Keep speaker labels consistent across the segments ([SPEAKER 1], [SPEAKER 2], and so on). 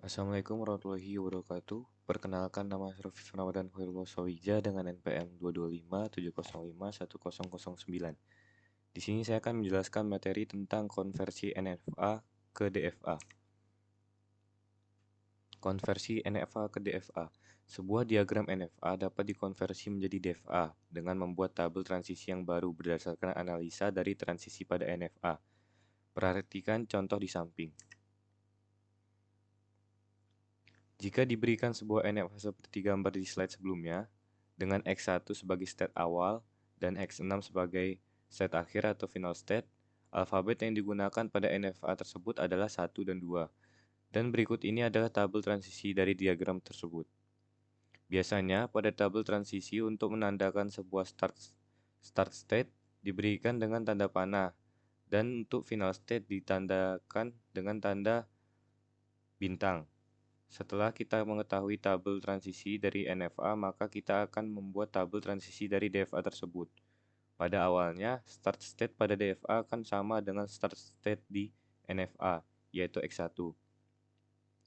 [SPEAKER 1] Assalamualaikum warahmatullahi wabarakatuh. Perkenalkan, nama saya Rafif Ramadan Khairullah Sawija dengan NPM 22570510009. Di sini saya akan menjelaskan materi tentang konversi NFA ke DFA. Konversi NFA ke DFA. Sebuah diagram NFA dapat dikonversi menjadi DFA dengan membuat tabel transisi yang baru berdasarkan analisa dari transisi pada NFA. Perhatikan contoh di samping. Jika diberikan sebuah NFA seperti gambar di slide sebelumnya, dengan X1 sebagai state awal dan X6 sebagai state akhir atau final state, alfabet yang digunakan pada NFA tersebut adalah 1 dan 2, dan berikut ini adalah tabel transisi dari diagram tersebut. Biasanya, pada tabel transisi untuk menandakan sebuah start state diberikan dengan tanda panah, dan untuk final state ditandakan dengan tanda bintang. Setelah kita mengetahui tabel transisi dari NFA, maka kita akan membuat tabel transisi dari DFA tersebut. Pada awalnya, start state pada DFA akan sama dengan start state di NFA, yaitu X1.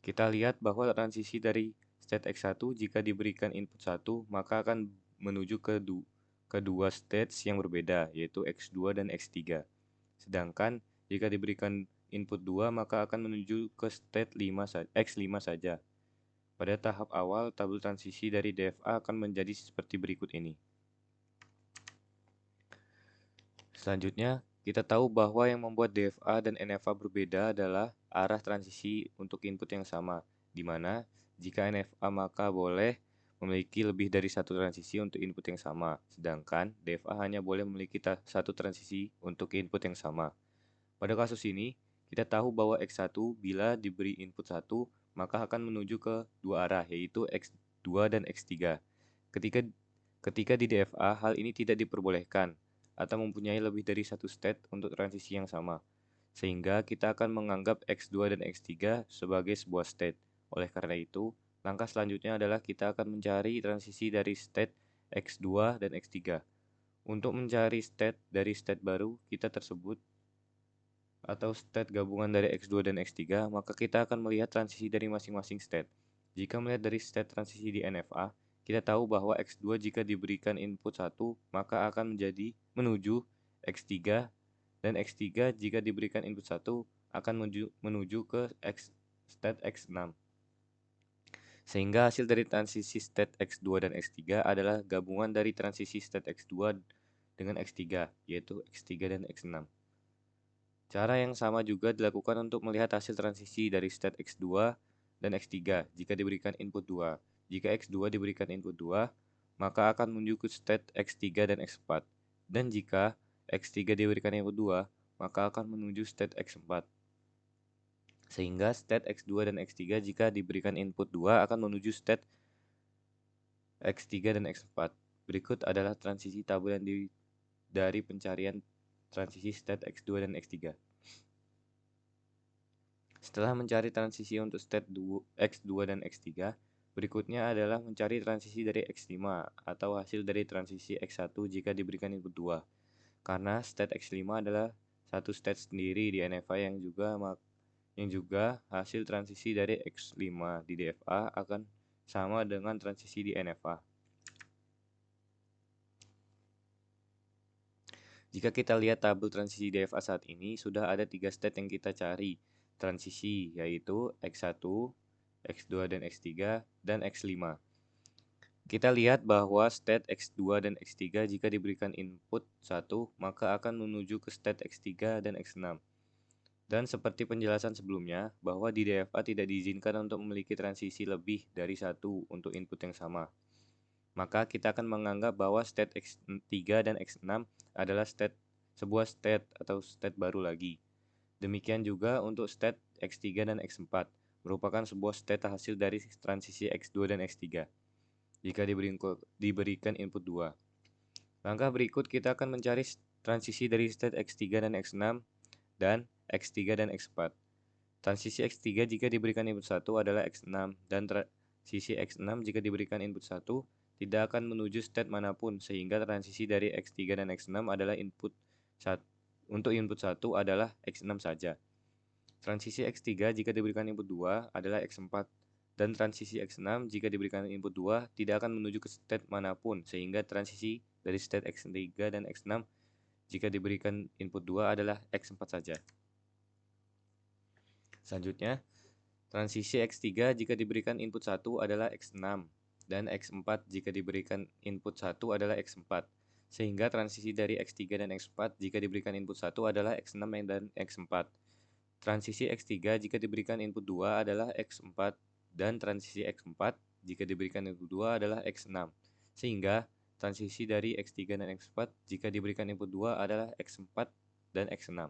[SPEAKER 1] Kita lihat bahwa transisi dari state X1 jika diberikan input 1, maka akan menuju ke kedua states yang berbeda, yaitu X2 dan X3. Sedangkan jika diberikan input 2, maka akan menuju ke state X5 saja. Pada tahap awal, tabel transisi dari DFA akan menjadi seperti berikut ini. Selanjutnya, kita tahu bahwa yang membuat DFA dan NFA berbeda adalah arah transisi untuk input yang sama, di mana jika NFA maka boleh memiliki lebih dari satu transisi untuk input yang sama, sedangkan DFA hanya boleh memiliki satu transisi untuk input yang sama. Pada kasus ini, kita tahu bahwa X1 bila diberi input 1, maka akan menuju ke dua arah, yaitu X2 dan X3. Ketika di DFA, hal ini tidak diperbolehkan, atau mempunyai lebih dari satu state untuk transisi yang sama, sehingga kita akan menganggap X2 dan X3 sebagai sebuah state. Oleh karena itu, langkah selanjutnya adalah kita akan mencari transisi dari state X2 dan X3. Untuk mencari state dari state baru kita tersebut, atau state gabungan dari X2 dan X3, maka kita akan melihat transisi dari masing-masing state. Jika melihat dari state transisi di NFA, kita tahu bahwa X2 jika diberikan input 1, maka akan menuju X3, dan X3 jika diberikan input 1, akan menuju ke state X6. Sehingga hasil dari transisi state X2 dan X3 adalah gabungan dari transisi state X2 dengan X3, yaitu X3 dan X6. Cara yang sama juga dilakukan untuk melihat hasil transisi dari state X2 dan X3 jika diberikan input 2. Jika X2 diberikan input 2, maka akan menuju ke state X3 dan X4. Dan jika X3 diberikan input 2, maka akan menuju state X4. Sehingga state X2 dan X3 jika diberikan input 2 akan menuju state X3 dan X4. Berikut adalah transisi tabel yang dari pencarian transisi state X2 dan X3. Setelah mencari transisi untuk state X2 dan X3, berikutnya adalah mencari transisi dari X5 atau hasil dari transisi X1 jika diberikan input 2. Karena state X5 adalah satu state sendiri di NFA yang juga hasil transisi dari X5 di DFA akan sama dengan transisi di NFA. Jika kita lihat tabel transisi DFA saat ini, sudah ada 3 state yang kita cari transisi, yaitu X1, X2 dan X3, dan X5. Kita lihat bahwa state X2 dan X3 jika diberikan input 1, maka akan menuju ke state X3 dan X6. Dan seperti penjelasan sebelumnya, bahwa di DFA tidak diizinkan untuk memiliki transisi lebih dari satu untuk input yang sama. Maka kita akan menganggap bahwa state X3 dan X6 adalah sebuah state atau state baru lagi. Demikian juga untuk state X3 dan X4 merupakan sebuah state hasil dari transisi X2 dan X3 jika diberikan input 2. Langkah berikut kita akan mencari transisi dari state X3 dan X6 dan X3 dan X4. Transisi X3 jika diberikan input 1 adalah X6 dan transisi X6 jika diberikan input 1 tidak akan menuju state manapun, sehingga transisi dari X3 dan X6 adalah untuk input 1 adalah X6 saja. Transisi X3 jika diberikan input 2 adalah X4, dan transisi X6 jika diberikan input 2 tidak akan menuju ke state manapun, sehingga transisi dari state X3 dan X6 jika diberikan input 2 adalah X4 saja. Selanjutnya, transisi X3 jika diberikan input 1 adalah X6, dan X4 jika diberikan input 1 adalah X4, sehingga transisi dari X3 dan X4 jika diberikan input 1 adalah X6 dan X4. Transisi X3 jika diberikan input 2 adalah X4, dan transisi X4 jika diberikan input 2 adalah X6, sehingga transisi dari X3 dan X4 jika diberikan input 2 adalah X4 dan X6.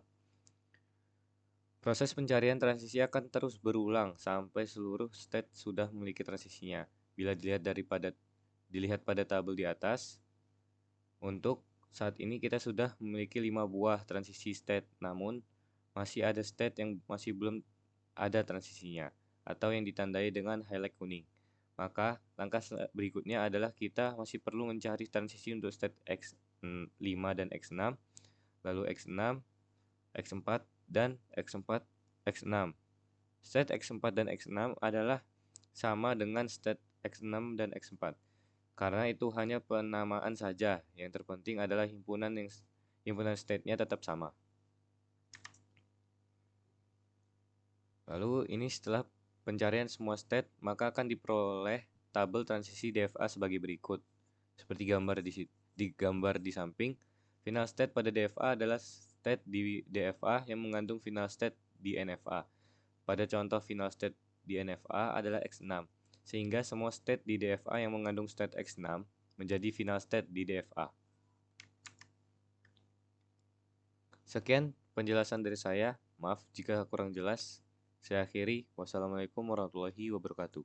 [SPEAKER 1] Proses pencarian transisi akan terus berulang sampai seluruh state sudah memiliki transisinya. Bila dilihat pada tabel di atas, untuk saat ini kita sudah memiliki 5 buah transisi state, namun masih ada state yang masih belum ada transisinya, atau yang ditandai dengan highlight kuning. Maka langkah berikutnya adalah kita masih perlu mencari transisi untuk state X5 dan X6, lalu X6, X4, dan X4, X6. State X4 dan X6 adalah sama dengan state X6 dan X4. Karena itu hanya penamaan saja, yang terpenting adalah himpunan state-nya tetap sama. Lalu ini setelah pencarian semua state, maka akan diperoleh tabel transisi DFA sebagai berikut. Seperti gambar di samping, final state pada DFA adalah state di DFA yang mengandung final state di NFA. Pada contoh final state di NFA adalah X6, sehingga semua state di DFA yang mengandung state X6 menjadi final state di DFA. Sekian penjelasan dari saya. Maaf jika kurang jelas. Saya akhiri. Wassalamualaikum warahmatullahi wabarakatuh.